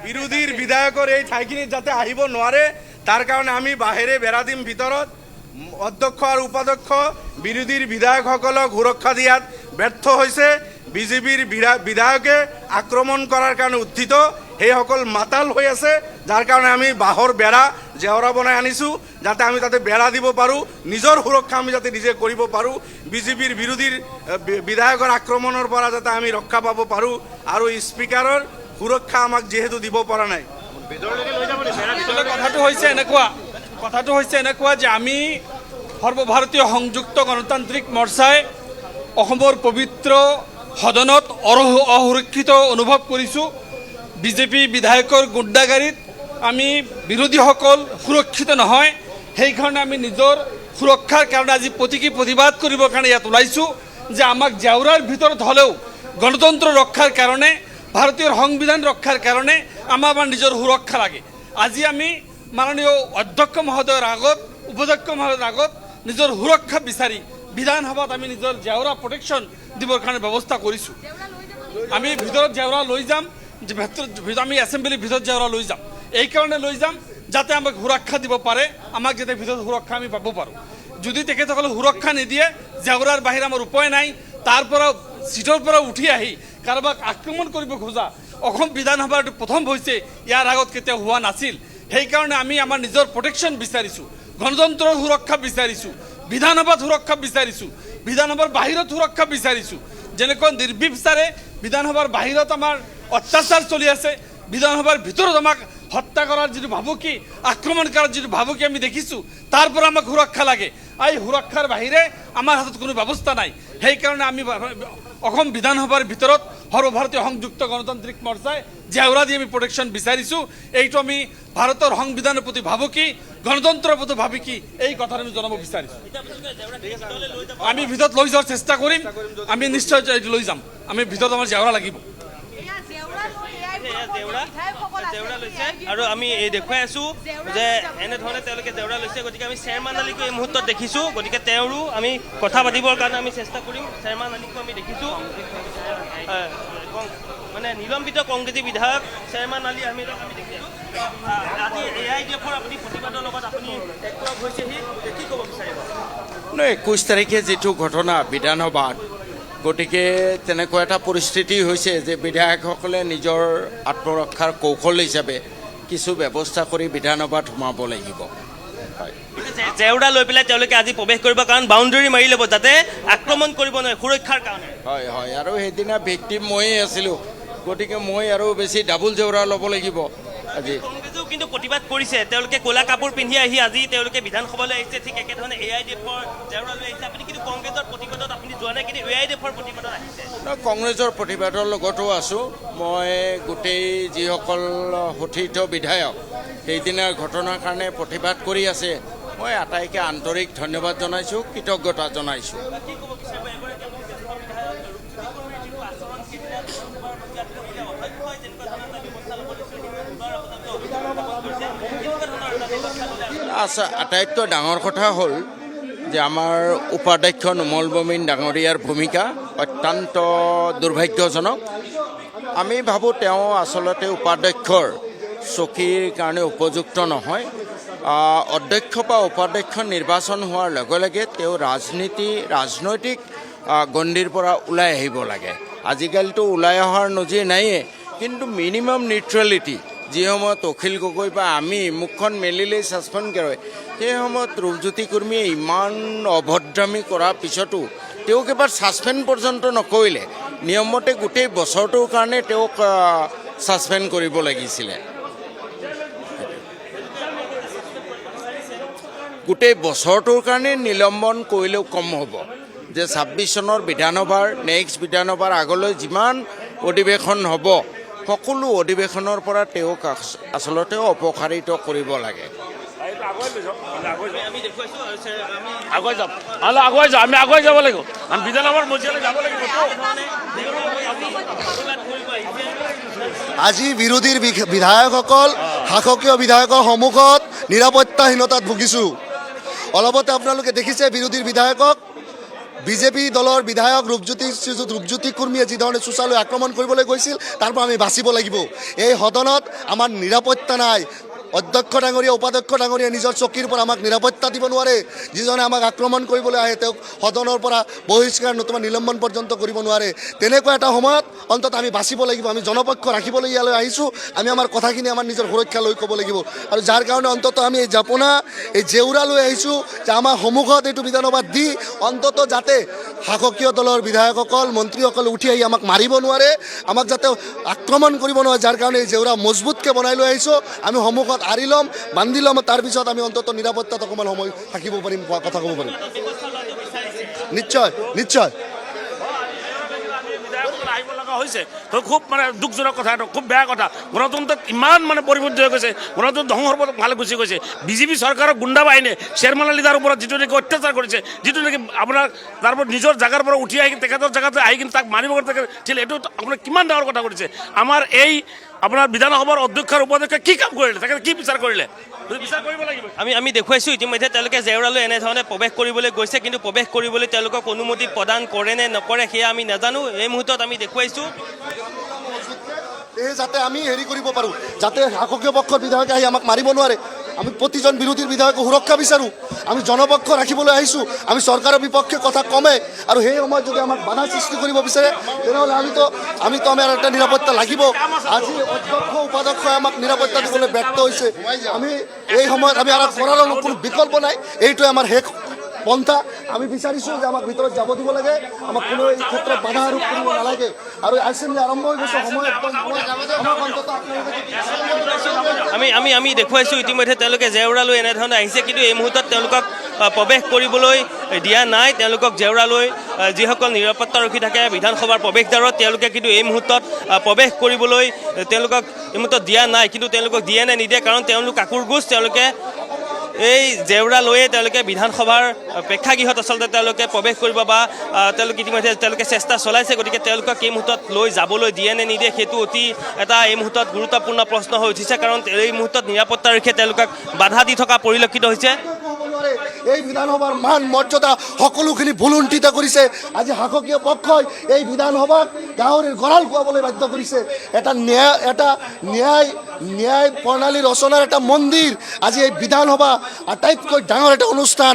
বিৰোধীৰ বিধায়কৰ এই ঠাইখিনিত যাতে আহিব নোৱাৰে তাৰ কাৰণে আমি বাহিৰে বেৰা দিম, ভিতৰত অধ্যক্ষ আৰু উপাধ্যক্ষ বিৰোধীৰ বিধায়কসকলক সুৰক্ষা দিয়াত ব্যৰ্থ হৈছে। বিজেপিৰ বিধায়কে আক্ৰমণ কৰাৰ কাৰণে উত্থিত, সেইসকল মাতাল হৈ আছে, যাৰ কাৰণে আমি বাঁহৰ বেৰা জেওৰা বনাই আনিছোঁ যাতে আমি তাতে বেৰা দিব পাৰোঁ, নিজৰ সুৰক্ষা আমি যাতে নিজে কৰিব পাৰোঁ, বিজেপিৰ বিৰোধীৰ বিধায়কৰ আক্ৰমণৰ পৰা যাতে আমি ৰক্ষা পাব পাৰোঁ। আৰু স্পিকাৰৰ সুৰক্ষা আমাক যিহেতু দিব পৰা নাই। কথাটো হৈছে এনেকুৱা যে আমি সৰ্বভাৰতীয় সংযুক্ত গণতান্ত্ৰিক মৰ্চাই অসমৰ পবিত্ৰ সদনত অসুৰক্ষিত অনুভৱ কৰিছোঁ। বিজেপি বিধায়কৰ গুণ্ডাগাৰীত আমি বিৰোধীসকল সুৰক্ষিত নহয়, সেইকাৰণে আমি নিজৰ সুৰক্ষাৰ কাৰণে আজি প্ৰতিবাদ কৰিবৰ কাৰণে ইয়াত ওলাইছোঁ যে আমাক জেওৰাৰ ভিতৰত হ'লেও গণতন্ত্ৰ ৰক্ষাৰ কাৰণে, ভাৰতীয় সংবিধান ৰক্ষাৰ কাৰণে আমাৰ নিজৰ সুৰক্ষা লাগে। আজি আমি মাননীয় অধ্যক্ষ মহোদয়ৰ আগত, উপাধ্যক্ষ মহোদয়ৰ আগত নিজৰ সুৰক্ষা বিচাৰি বিধানসভাত আমি নিজৰ জেওৰা প্ৰটেকশ্যন দিবৰ কাৰণে ব্যৱস্থা কৰিছোঁ। আমি ভিতৰত জেওৰা লৈ যাম, আমি এছেম্বলিৰ ভিতৰত জেওৰা লৈ যাম, এইকাৰণে লৈ যাম যাতে আমাক সুৰক্ষা দিব পাৰে, আমাক যাতে ভিতৰত সুৰক্ষা আমি পাব পাৰোঁ। যদি তেখেতসকলে সুৰক্ষা নিদিয়ে, জেওৰাৰ বাহিৰে আমাৰ উপায় নাই, তাৰ পৰা চিটৰ পৰা উঠি আহি কাৰোবাক আক্ৰমণ কৰিব খোজা অসম বিধানসভাৰ প্ৰথম হৈছে, ইয়াৰ আগত কেতিয়াও হোৱা নাছিল। সেইকাৰণে আমি আমাৰ নিজৰ প্ৰটেকশ্যন বিচাৰিছোঁ, গণতন্ত্ৰৰ সুৰক্ষা বিচাৰিছোঁ, বিধানসভাত সুৰক্ষা বিচাৰিছোঁ, বিধানসভাৰ বাহিৰত সুৰক্ষা বিচাৰিছোঁ। যেনেকৈ নিৰ্বিচাৰে বিধানসভাৰ বাহিৰত আমাৰ অত্যাচাৰ চলি আছে, বিধানসভাৰ ভিতৰত আমাক হত্যা কৰাৰ যিটো ভাবুকি, আক্ৰমণ কৰাৰ যিটো ভাবুকি আমি দেখিছোঁ, তাৰ পৰা আমাক সুৰক্ষা লাগে। এই সুৰক্ষাৰ বাহিৰে আমাৰ হাতত কোনো ব্যৱস্থা নাই। সেইকাৰণে আমি অসম বিধানসভাৰ ভিতৰত সৰ্বভাৰতীয় সংযুক্ত গণতান্ত্ৰিক মৰ্চাই জেওৰা দি আমি প্ৰটেকশ্যন বিচাৰিছোঁ। এইটো আমি ভাৰতৰ সংবিধানৰ প্ৰতি ভাবুকি, গণতন্ত্ৰৰ প্ৰতি ভাবুকি, এই কথাটো আমি জনাব বিচাৰিছোঁ। আমি ভিতৰত লৈ যোৱাৰ চেষ্টা কৰিম, আমি নিশ্চয় লৈ যাম, আমি ভিতৰত আমাৰ জেওৰা লাগিব। জেওৰা লৈছে আৰু আমি দেখুৱাই আছোঁ যে এনেধৰণে তেওঁলোকে জেওৰা লৈছে। গতিকে আমি চেয়াৰমান আলীকো এই মুহূৰ্তত দেখিছোঁ, গতিকে তেওঁৰো আমি কথা পাতিবৰ কাৰণে আমি চেষ্টা কৰিম। চেয়াৰমান আলীকো আমি দেখিছোঁ, মানে নিলম্বিত কংগ্ৰেছী বিধায়ক চেয়াৰমান আলী আহমেদক আমি দেখিছোঁ। আজি AIDFৰ আপুনি প্ৰতিবাদৰ লগত আপুনি একলগ হৈছেহি, কি ক'ব বিচাৰিব? 21 তাৰিখে যিটো ঘটনা বিধানসভাত, গতিকে তেনেকুৱা এটা পৰিস্থিতি হৈছে যে বিধায়কসকলে নিজৰ আত্মৰক্ষাৰ কৌশল হিচাপে কিছু ব্যৱস্থা কৰি বিধানসভাত সোমাব লাগিব। জেওৰা লৈ পেলাই তেওঁলোকে আজি প্ৰৱেশ কৰিব, কাৰণ বাউণ্ডেৰী মাৰি ল'ব যাতে আক্ৰমণ কৰিব নোৱাৰে, সুৰক্ষাৰ কাৰণে। হয় হয়, আৰু সেইদিনা ভিক্টিম ময়েই আছিলোঁ, গতিকে মই আৰু বেছি ডাবুল জেওৰা ল'ব লাগিব আজি। কংগ্ৰেছেও কিন্তু প্ৰতিবাদ কৰিছে, তেওঁলোকে ক'লা কাপোৰ পিন্ধি আহি আজি তেওঁলোকে বিধানসভালৈ আহিছে, ঠিক একেধৰণে AIDFৰ জেওৰা লৈ আহিছে। আপুনি কিন্তু কংগ্ৰেছৰ প্ৰতিবাদত আপুনি যোৱা নাই, কিন্তু AIDFৰ প্ৰতিবাদত আহিছে। কংগ্ৰেছৰ প্ৰতিবাদৰ লগতো আছোঁ মই। গোটেই যিসকল সঠিত বিধায়ক সেইদিনাৰ ঘটনাৰ কাৰণে প্ৰতিবাদ কৰি আছে, মই আটাইকে আন্তৰিক ধন্যবাদ জনাইছোঁ, কৃতজ্ঞতা জনাইছোঁ। আটাইতকৈ ডাঙৰ কথা হ'ল যে আমাৰ উপাধ্যক্ষ নুমল বমিন ডাঙৰীয়াৰ ভূমিকা অত্যন্ত দুৰ্ভাগ্যজনক। আমি ভাবোঁ তেওঁ আচলতে উপাধ্যক্ষৰ চকীৰ কাৰণে উপযুক্ত নহয়। অধ্যক্ষ বা উপাধ্যক্ষ নিৰ্বাচন হোৱাৰ লগে লগে তেওঁ ৰাজনৈতিক গণ্ডিৰ পৰা ওলাই আহিব লাগে। আজিকালিতো ওলাই অহাৰ নজিৰ নায়েই, কিন্তু মিনিমাম নিউট্ৰেলিটি যি সময়ত অখিল গগৈ বা আমি মুখখন মেলিলেই ছাছপেণ্ড কৰে, সেই সময়ত ৰূপজ্যোতি কুৰ্মীয়ে ইমান অভদ্ৰামী কৰাৰ পিছতো তেওঁক এবাৰ ছাছপেণ্ড পৰ্যন্ত নকৰিলে। নিয়মমতে গোটেই বছৰটোৰ কাৰণে তেওঁক ছাছপেণ্ড কৰিব লাগিছিলে। গোটেই বছৰটোৰ কাৰণে নিলম্বন কৰিলেও কম হ'ব। যে 26 চনৰ বিধানসভাৰ নেক্সট বিধানসভাৰ আগলৈ যিমান অধিৱেশন হ'ব, সকলো অধিৱেশনৰ পৰা তেওঁক আচলতে অপসাৰিত কৰিব লাগে। আমি আগুৱাই যাব লাগিব, আমি বিধানসভাৰ মজিয়ালৈ যাব লাগিব। আজি বিৰোধীৰ বিধায়কসকল শাসকীয় বিধায়কৰ সন্মুখত নিৰাপত্তাহীনতাত ভুগিছোঁ। অলপতে আপোনালোকে দেখিছে বিৰোধীৰ বিধায়কক বিজেপি দলৰ বিধায়ক ৰূপজ্যোতি কুৰ্মীয়ে যি ধৰণে শৌচালয় আক্ৰমণ কৰিবলৈ গৈছিল তাৰ পৰা আমি বাচিব লাগিব। এই সদনত আমাৰ নিৰাপত্তা নাই। অধ্যক্ষ ডাঙৰীয়া উপাধ্যক্ষ ডাঙৰীয়া নিজৰ চকীৰ পৰা আমাক নিৰাপত্তা দিব নোৱাৰে। যিজনে আমাক আক্ৰমণ কৰিবলৈ আহে তেওঁক সদনৰ পৰা বহিষ্কাৰ নতুবা নিলম্বন পৰ্যন্ত কৰিব নোৱাৰে। তেনেকুৱা এটা সময়ত অন্ততঃ আমি বাচিব লাগিব। আমি জনপক্ষ ৰাখিবলৈ ইয়ালৈ আহিছোঁ। আমি আমাৰ কথাখিনি আমাৰ নিজৰ সুৰক্ষা লৈ ক'ব লাগিব আৰু যাৰ কাৰণে অন্ততঃ আমি এই জাপনা এই জেউৰা লৈ আহিছোঁ যে আমাৰ সন্মুখত এইটো বিধানসভাত দি অন্ততঃ যাতে শাসকীয় দলৰ বিধায়কসকল মন্ত্ৰীসকল উঠি আহি আমাক মাৰিব নোৱাৰে, আমাক যাতে আক্ৰমণ কৰিব নোৱাৰে। যাৰ কাৰণে এই জেউৰা মজবুতকৈ বনাই লৈ আহিছোঁ। আমি সন্মুখত আঁৰি ল'ম, বান্ধি ল'ম, তাৰপিছত আমি অন্ততঃ নিৰাপত্তাত অকণমান সময় থাকিব পাৰিম, কথা ক'ব পাৰিম। নিশ্চয় নিশ্চয় আহিব লগা হৈছে তো খুব মানে দুখজনক কথা, এইটো খুব বেয়া কথা। গণতন্ত্ৰত ইমান মানে পৰিৱৰ্তিত হৈ গৈছে, গণতন্ত্ৰ ধ্বংসৰ পৰা ভালে গুচি গৈছে। বিজেপি চৰকাৰৰ গুণ্ডা বাহিনীয়ে শ্বেৰমান আলী ওপৰত যিটো নেকি অত্যাচাৰ কৰিছে, যিটো নেকি আপোনাৰ তাৰ পৰা নিজৰ জেগাৰ পৰা উঠি আহি তেখেতৰ জেগাতে আহি কিনে তাক মাৰিব ঠিক এইটো আপোনাৰ কিমান ডাঙৰ কথা কৰিছে। আমাৰ এই আপোনাৰ বিধানসভাৰ অধ্যক্ষ আৰু উপাধ্যক্ষ কি কাম কৰিলে, তেখেতে কি বিচাৰ কৰিলে, বিচাৰ কৰিব লাগিব। আমি দেখুৱাইছোঁ ইতিমধ্যে তেওঁলোকে জেউৰালৈ এনেধৰণে প্ৰৱেশ কৰিবলৈ গৈছে, কিন্তু প্ৰৱেশ কৰিবলৈ তেওঁলোকক অনুমতি প্ৰদান কৰে নে নকৰে সেয়া আমি নাজানো। এই মুহূৰ্তত আমি দেখুৱাইছোঁ যাতে আমি হেৰি কৰিব পাৰোঁ, যাতে শাসকীয় পক্ষৰ বিধায়কে আহি আমাক মাৰিব নোৱাৰে। আমি প্ৰতিজন বিৰোধীৰ বিধায়কক সুৰক্ষা বিচাৰোঁ। আমি জনপক্ষ ৰাখিবলৈ আহিছোঁ। আমি চৰকাৰৰ বিপক্ষে কথা কমে আৰু সেই সময়ত যদি আমাক বাধা সৃষ্টি কৰিব বিচাৰে তেনেহ'লে আমিতো আমাৰ এটা নিৰাপত্তা লাগিব। আজি অধ্যক্ষ উপাধ্যক্ষই আমাক নিৰাপত্তা দিবলৈ ব্যৰ্থ হৈছে। আমি এই সময়ত আমি আৰু কৰাৰ কোনো বিকল্প নাই। এইটোৱে আমাৰ শেষ পন্থা। আমি বিচাৰিছোঁ যে আমাক ভিতৰত যাব দিব লাগে, আমাক কোনো এই ক্ষেত্ৰত বাধা আৰোপ কৰিব নালাগে। আৰু এছেম্বলি আৰম্ভ হৈ গৈছে, সময় একদম আমি দেখুৱাইছোঁ ইতিমধ্যে তেওঁলোকে জেউৰালৈ এনেধৰণে আহিছে, কিন্তু এই মুহূৰ্তত তেওঁলোকক প্ৰৱেশ কৰিবলৈ দিয়া নাই। তেওঁলোকক জেউৰালৈ যিসকল নিৰাপত্তাৰক্ষী থাকে বিধানসভাৰ প্ৰৱেশদ্বাৰত, তেওঁলোকে কিন্তু এই মুহূৰ্তত প্ৰৱেশ কৰিবলৈ তেওঁলোকক এই মুহূৰ্তত দিয়া নাই। কিন্তু তেওঁলোকক দিয়ে নে নিদিয়ে, কাৰণ তেওঁলোক কাকুৰগোজ। তেওঁলোকে এই জেউৰা লৈয়ে তেওঁলোকে বিধানসভাৰ প্ৰেক্ষাগৃহত আচলতে তেওঁলোকে প্ৰৱেশ কৰিব বা তেওঁলোকে ইতিমধ্যে তেওঁলোকে চেষ্টা চলাইছে। গতিকে তেওঁলোকক এই মুহূৰ্তত লৈ যাবলৈ দিয়ে নে নিদিয়ে সেইটো অতি এটা এই মুহূৰ্তত গুৰুত্বপূৰ্ণ প্ৰশ্ন হৈ উঠিছে, কাৰণ এই মুহূৰ্তত নিৰাপত্তাৰক্ষীয়ে তেওঁলোকক বাধা দি থকা পৰিলক্ষিত হৈছে। এই বিধানসভাৰ মান মৰ্যাদা সকলোখিনি ভুলুণ্ঠিত কৰিছে। আজি শাসকীয় পক্ষই এই বিধানসভাক গাহৰিৰ গঁৰাল খুৱাবলৈ বাধ্য কৰিছে। এটা ন্যায় প্ৰণালী ৰচনাৰ এটা মন্দিৰ। আজি এই বিধানসভা আটাইতকৈ ডাঙৰ এটা অনুষ্ঠান,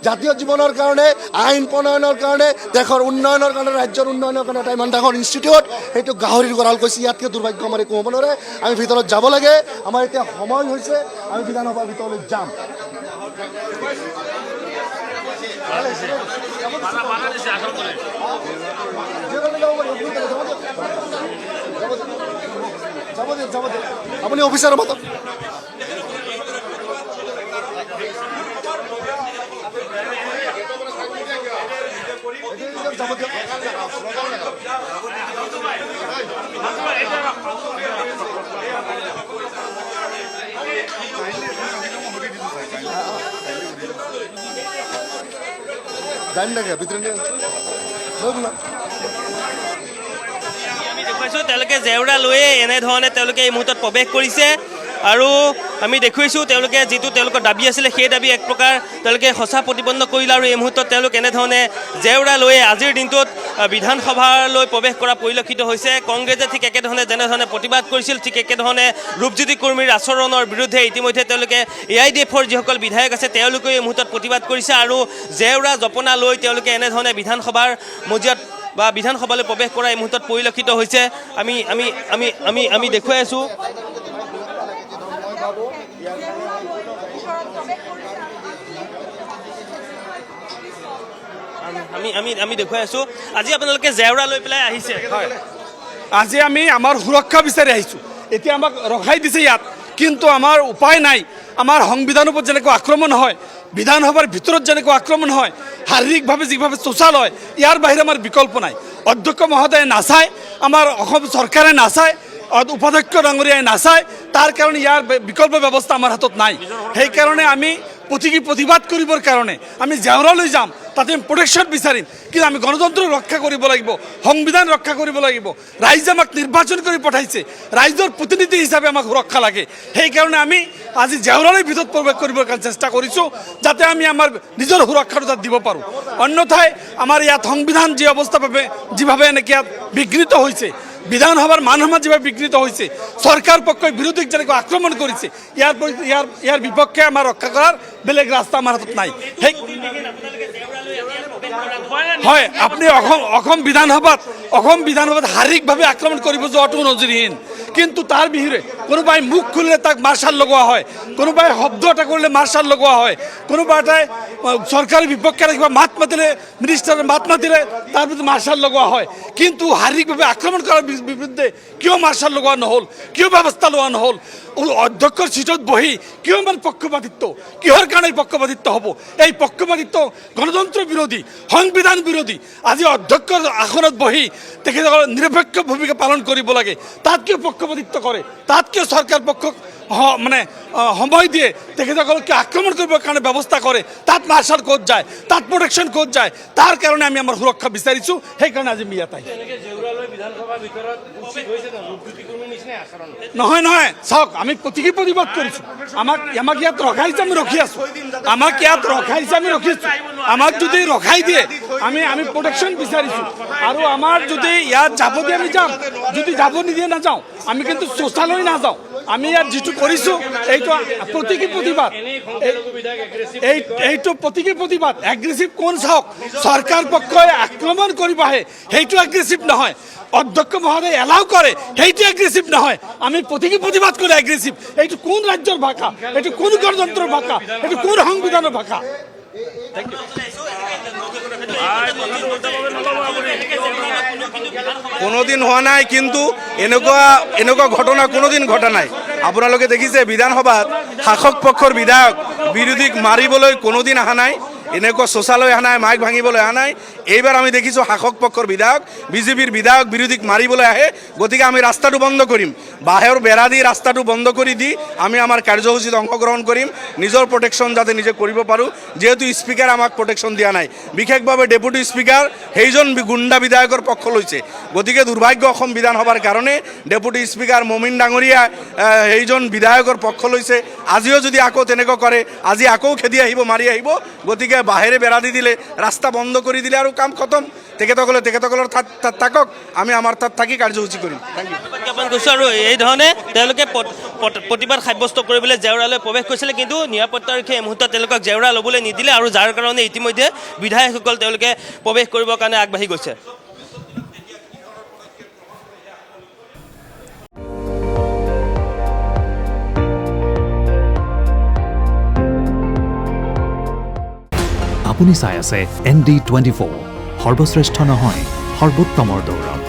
জাতীয় জীৱনৰ কাৰণে, আইন প্ৰণয়নৰ কাৰণে, দেশৰ উন্নয়নৰ কাৰণে, ৰাজ্যৰ উন্নয়নৰ কাৰণে এটা ইমান ডাঙৰ ইনষ্টিটিউট, সেইটো গাহৰিৰ গঁৰাল কৈছে। ইয়াতকৈ দুৰ্ভাগ্য আমাৰ একো হ'ব নোৱাৰে। আমি ভিতৰত যাব লাগে। আমাৰ এতিয়া সময় হৈছে, আমি বিধানসভাৰ ভিতৰলৈ যাম। আপুনি অফিচাৰৰ মাতক। জানি নাকি ভিতৰে নিয়ে আমি দেখুৱাইছোঁ তেওঁলোকে জেউৰা লৈয়ে এনেধৰণে তেওঁলোকে এই মুহূৰ্তত প্ৰৱেশ কৰিছে। আৰু আমি দেখুৱাইছোঁ তেওঁলোকে যিটো তেওঁলোকৰ দাবী আছিলে সেই দাবী এক প্ৰকাৰ তেওঁলোকে সঁচা প্ৰতিপন্ন কৰিলে। আৰু এই মুহূৰ্তত তেওঁলোক এনেধৰণে জেউৰা লৈয়ে আজিৰ দিনটোত বিধানসভালৈ প্ৰৱেশ কৰা পৰিলক্ষিত হৈছে। কংগ্ৰেছে ঠিক একেধৰণে যেনেধৰণে প্ৰতিবাদ কৰিছিল, ঠিক একেধৰণে ৰূপজ্যোতি কুৰ্মীৰ আচৰণৰ বিৰুদ্ধে ইতিমধ্যে তেওঁলোকে AIDF-ৰ যিসকল বিধায়ক আছে তেওঁলোকেও এই মুহূৰ্তত প্ৰতিবাদ কৰিছে। আৰু জেউৰা জপনা লৈ তেওঁলোকে এনেধৰণে বিধানসভাৰ মজিয়াত বা বিধানসভালৈ প্ৰৱেশ কৰা এই মুহূৰ্তত পৰিলক্ষিত হৈছে। আমি দেখুৱাই আছোঁ আমি দেখুৱাই আছোঁ আজি আপোনালোকে জেউৰা লৈ পেলাই আহিছে। হয়, আজি আমি আমাৰ সুৰক্ষা বিচাৰি আহিছোঁ। এতিয়া আমাক ৰখাই দিছে ইয়াত, কিন্তু আমাৰ উপায় নাই। আমাৰ সংবিধানৰ ওপৰত যেনেকৈ আক্ৰমণ হয়, বিধানসভাৰ ভিতৰত যেনেকৈ আক্ৰমণ হয়, শাৰীৰিকভাৱে যিভাৱে শৌচালয়, ইয়াৰ বাহিৰে আমাৰ বিকল্প নাই। অধ্যক্ষ মহোদয়ে নাচায়, আমাৰ অসম চৰকাৰে নাচায়, উপাধ্যক্ষ ডাঙৰীয়াই নাচায়। তাৰ কাৰণে ইয়াৰ বিকল্প ব্যৱস্থা আমাৰ হাতত নাই। সেইকাৰণে আমি প্ৰতিবাদ কৰিবৰ কাৰণে আমি জেউৰালৈ যাম। তাতে আমি প্ৰটেকশ্যন বিচাৰিম, কিন্তু আমি গণতন্ত্ৰ ৰক্ষা কৰিব লাগিব, সংবিধান ৰক্ষা কৰিব লাগিব। ৰাইজে আমাক নিৰ্বাচন কৰি পঠাইছে, ৰাইজৰ প্ৰতিনিধি হিচাপে আমাক সুৰক্ষা লাগে। সেইকাৰণে আমি আজি জেওৰালৈ ভিতৰত প্ৰৱেশ কৰিবৰ কাৰণে চেষ্টা কৰিছোঁ, যাতে আমি আমাৰ নিজৰ সুৰক্ষাটো তাত দিব পাৰোঁ। অন্যথাই আমাৰ ইয়াত সংবিধান যি অৱস্থা যিভাৱে এনেকৈ ইয়াত বিঘ্নিত হৈছে, বিধানসভাৰ মান সন্মান যেভাবে বিঘ্নিত হয়েছে, সরকার পক্ষই বিরোধীক যেনেকৈ আক্রমণ করেছে, ইয়ার বিপক্ষে আমার রক্ষা করার বেলেগ রাস্তা আমার হাতত নাই। সেই হয়, আপনি অসম বিধানসভাত শাৰীৰিকভাৱে আক্ৰমণ কৰিব যোৱাটো নজিৰহীন, কিন্তু তাৰ বাহিৰে কোনোবাই মুখ খুলিলে তাক মাৰ্চাল লগোৱা হয়, কোনোবাই শব্দ এটা কৰিলে মাৰ্চাল লগোৱা হয়, কোনোবা এটাই চৰকাৰৰ বিপক্ষে কিবা মাত মাতিলে, মিনিষ্টাৰে মাত মাতিলে তাৰ বিৰুদ্ধে মাৰ্চাল লগোৱা হয়। কিন্তু শাৰীৰিকভাৱে আক্ৰমণ কৰাৰ বিৰুদ্ধে কিয় মাৰ্চাল লগোৱা নহ'ল, কিয় ব্যৱস্থা লোৱা নহ'ল? অধ্যক্ষৰ চিটত বহি কিয় ইমান পক্ষপাতিত্ব, কিহৰ কাৰণে পক্ষপাতিত্ব হ'ব? এই পক্ষপাতিত্ব গণতন্ত্ৰ বিৰোধী, সংবিধান বিৰোধী। আজি অধ্যক্ষৰ আসনত বহি তেখেতসকলে নিৰপেক্ষ ভূমিকা পালন কৰিব লাগে, তাত কিয় পক্ষপাতিত্ব কৰে? তাত কিয় চৰকাৰ পক্ষক মানে সময় দিয়ে তেখেতসকলকে আক্ৰমণ কৰিবৰ কাৰণে ব্যৱস্থা কৰে? তাত মাৰ্চাল ক'ত যায়, তাত প্ৰটেকশ্যন ক'ত যায়? তাৰ কাৰণে আমি আমাৰ সুৰক্ষা বিচাৰিছোঁ, সেইকাৰণে আজি আমি ইয়াত আহিছোঁ। নহয় নহয়, চাওক, আমি প্ৰতীকী প্ৰতিবাদ কৰিছোঁ। আমাক ইয়াত ৰখাইছে, আমি ৰখি আছোঁ। আমাক ইয়াত ৰখাইছে, আমি ৰখিছোঁ। আমাক যদি ৰখাই দিয়ে আমি প্ৰটেকশ্যন বিচাৰিছোঁ, আৰু আমাৰ যদি ইয়াত যাব দিয়ে আমি যাম, যদি যাব নিদিয়ে নাযাওঁ। আমি কিন্তু শৌচালয় নাযাওঁ। আমি ইয়াত যিটো কৰিছোঁ এইটো প্ৰতীকী প্ৰতিবাদ, এইটো প্ৰতীকী প্ৰতিবাদ। এগ্ৰেছিভ কোন চাওক, চৰকাৰ পক্ষই আক্ৰমণ কৰিব আহে, সেইটো এগ্ৰেছিভ নহয়। অধ্যক্ষ মহোদয় এলাও কৰে, সেইটো এগ্ৰেছিভ নহয়। আমি প্ৰতীকী প্ৰতিবাদ কৰি এগ্ৰেছিভ। এইটো কোন ৰাজ্যৰ ভাষা, এইটো কোন গণতন্ত্ৰৰ ভাষা, এইটো কোন সংবিধানৰ ভাষা? কোনোদিন হোৱা নাই, কিন্তু এনেকুৱা ঘটনা কোনোদিন ঘটা নাই। আপোনালোকে দেখিছে বিধানসভাত শাসক পক্ষৰ বিধায়ক বিৰোধীক মাৰিবলৈ কোনোদিন অহা নাই, এনেকুৱা শৌচালয় অহা নাই, মাইক ভাঙিবলৈ অহা নাই। এইবাৰ আমি দেখিছোঁ শাসক পক্ষৰ বিধায়ক, বিজেপিৰ বিধায়ক বিৰোধীক মাৰিবলৈ আহে। গতিকে আমি ৰাস্তাটো বন্ধ কৰিম, বাহিৰৰ বেৰা দি ৰাস্তাটো বন্ধ কৰি দি আমি আমাৰ কাৰ্যসূচীত অংশগ্ৰহণ কৰিম, নিজৰ প্ৰটেকশ্যন যাতে নিজে কৰিব পাৰোঁ। যিহেতু স্পীকাৰ আমাক প্ৰটেকশ্যন দিয়া নাই, বিশেষভাৱে ডেপুটি স্পীকাৰ সেইজন গুণ্ডা বিধায়কৰ পক্ষ লৈছে। গতিকে দুৰ্ভাগ্য অসম বিধানসভাৰ কাৰণে ডেপুটি স্পীকাৰ মমিন ডাঙৰীয়া সেইজন বিধায়কৰ পক্ষ লৈছে। আজিও যদি আকৌ তেনেকুৱা কৰে, আজি আকৌ খেদি আহিব, মাৰি আহিব। গতিকে বাহিৰে বেৰা দি দিলে, ৰাস্তা বন্ধ কৰি দিলে আৰু কাম খতম। তেখেতসকলৰ তাত থাকক, আমি আমাৰ তাত থাকি কাৰ্যসূচী কৰিম। Thank you. জ্ঞাপন কৰিছোঁ। আৰু এই ধৰণে তেওঁলোকে প্ৰতিবাদ সাব্যস্ত কৰিবলৈ জেওৰালৈ প্ৰৱেশ কৰিছিলে, কিন্তু নিৰাপত্তাৰক্ষীয়ে এই মুহূৰ্তত তেওঁলোকক জেওৰা ল'বলৈ নিদিলে, আৰু যাৰ কাৰণে ইতিমধ্যে বিধায়কসকল তেওঁলোকে প্ৰৱেশ কৰিবৰ কাৰণে আগবাঢ়ি গৈছে। আপুনি চাই আছে ND24, সৰ্বশ্ৰেষ্ঠ নহয়, সৰ্বোত্তমৰ দৌৰত।